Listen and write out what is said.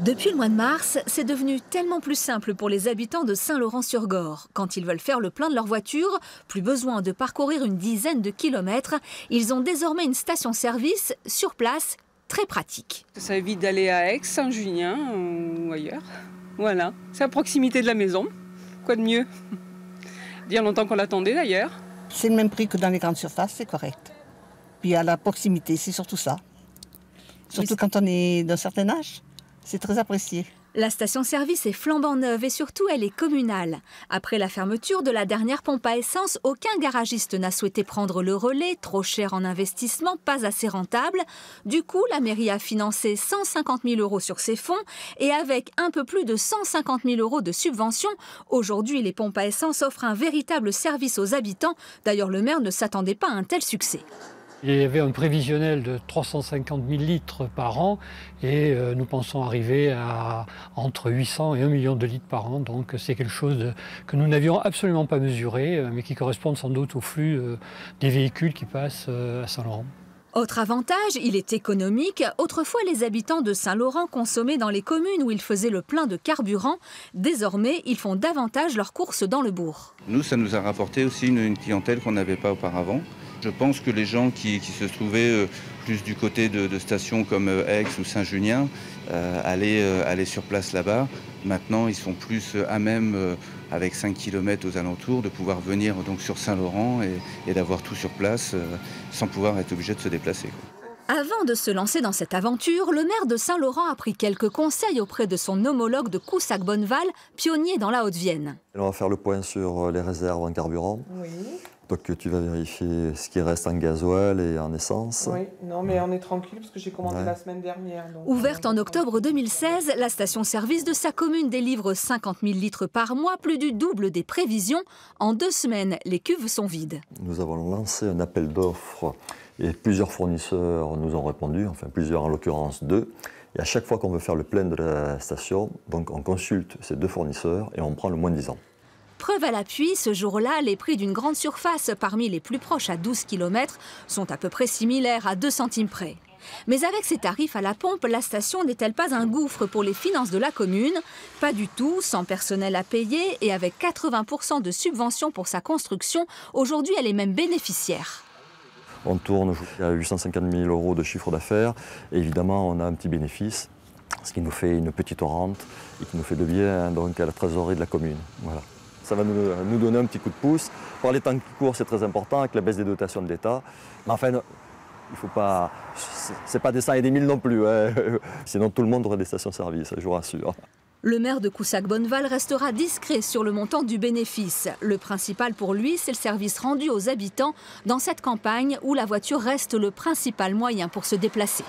Depuis le mois de mars, c'est devenu tellement plus simple pour les habitants de Saint-Laurent-sur-Gorre. Quand ils veulent faire le plein de leur voiture, plus besoin de parcourir une dizaine de kilomètres. Ils ont désormais une station-service sur place, très pratique. Ça évite d'aller à Aix, Saint-Junien ou ailleurs. Voilà, c'est à proximité de la maison. Quoi de mieux? Dire longtemps qu'on l'attendait d'ailleurs. C'est le même prix que dans les grandes surfaces, c'est correct. Puis à la proximité, c'est surtout ça. Surtout quand on est d'un certain âge. C'est très apprécié. La station-service est flambant neuve et surtout elle est communale. Après la fermeture de la dernière pompe à essence, aucun garagiste n'a souhaité prendre le relais, trop cher en investissement, pas assez rentable. Du coup, la mairie a financé 150 000 € sur ses fonds et avec un peu plus de 150 000 € de subventions, aujourd'hui les pompes à essence offrent un véritable service aux habitants. D'ailleurs, le maire ne s'attendait pas à un tel succès. Il y avait un prévisionnel de 350 000 litres par an et nous pensons arriver à entre 800 et 1 million de litres par an. Donc c'est quelque chose que nous n'avions absolument pas mesuré, mais qui correspond sans doute au flux des véhicules qui passent à Saint-Laurent. Autre avantage, il est économique. Autrefois, les habitants de Saint-Laurent consommaient dans les communes où ils faisaient le plein de carburant. Désormais, ils font davantage leurs courses dans le bourg. Nous, ça nous a rapporté aussi une clientèle qu'on n'avait pas auparavant. Je pense que les gens qui se trouvaient plus du côté de stations comme Aix ou Saint-Junien allaient sur place là-bas. Maintenant, ils sont plus à même, avec 5 km aux alentours, de pouvoir venir donc sur Saint-Laurent et d'avoir tout sur place sans pouvoir être obligé de se déplacer. Avant de se lancer dans cette aventure, le maire de Saint-Laurent a pris quelques conseils auprès de son homologue de Coussac-Bonneval, pionnier dans la Haute-Vienne. On va faire le point sur les réserves en carburant. Oui. Donc tu vas vérifier ce qui reste en gasoil et en essence. Oui, non mais on est tranquille parce que j'ai commandé la semaine dernière. Donc... Ouverte en octobre 2016, la station-service de sa commune délivre 50 000 litres par mois, plus du double des prévisions. En 2 semaines, les cuves sont vides. Nous avons lancé un appel d'offres et plusieurs fournisseurs nous ont répondu, enfin plusieurs en l'occurrence 2. Et à chaque fois qu'on veut faire le plein de la station, donc on consulte ces 2 fournisseurs et on prend le moins 10 ans. Preuve à l'appui, ce jour-là, les prix d'une grande surface parmi les plus proches à 12 km sont à peu près similaires à 2 centimes près. Mais avec ces tarifs à la pompe, la station n'est-elle pas un gouffre pour les finances de la commune? Pas du tout, sans personnel à payer et avec 80% de subventions pour sa construction, aujourd'hui elle est même bénéficiaire. On tourne à 850 000 € de chiffre d'affaires et évidemment on a un petit bénéfice, ce qui nous fait une petite rente et qui nous fait de bien donc, à la trésorerie de la commune. Voilà. Ça va nous donner un petit coup de pouce. Par les temps qui courent, c'est très important avec la baisse des dotations de l'État. Mais enfin, il faut pas. C'est pas des 100 et des 1000 non plus. Hein. Sinon, tout le monde aurait des stations-service, je vous rassure. Le maire de Coussac-Bonneval restera discret sur le montant du bénéfice. Le principal pour lui, c'est le service rendu aux habitants dans cette campagne où la voiture reste le principal moyen pour se déplacer.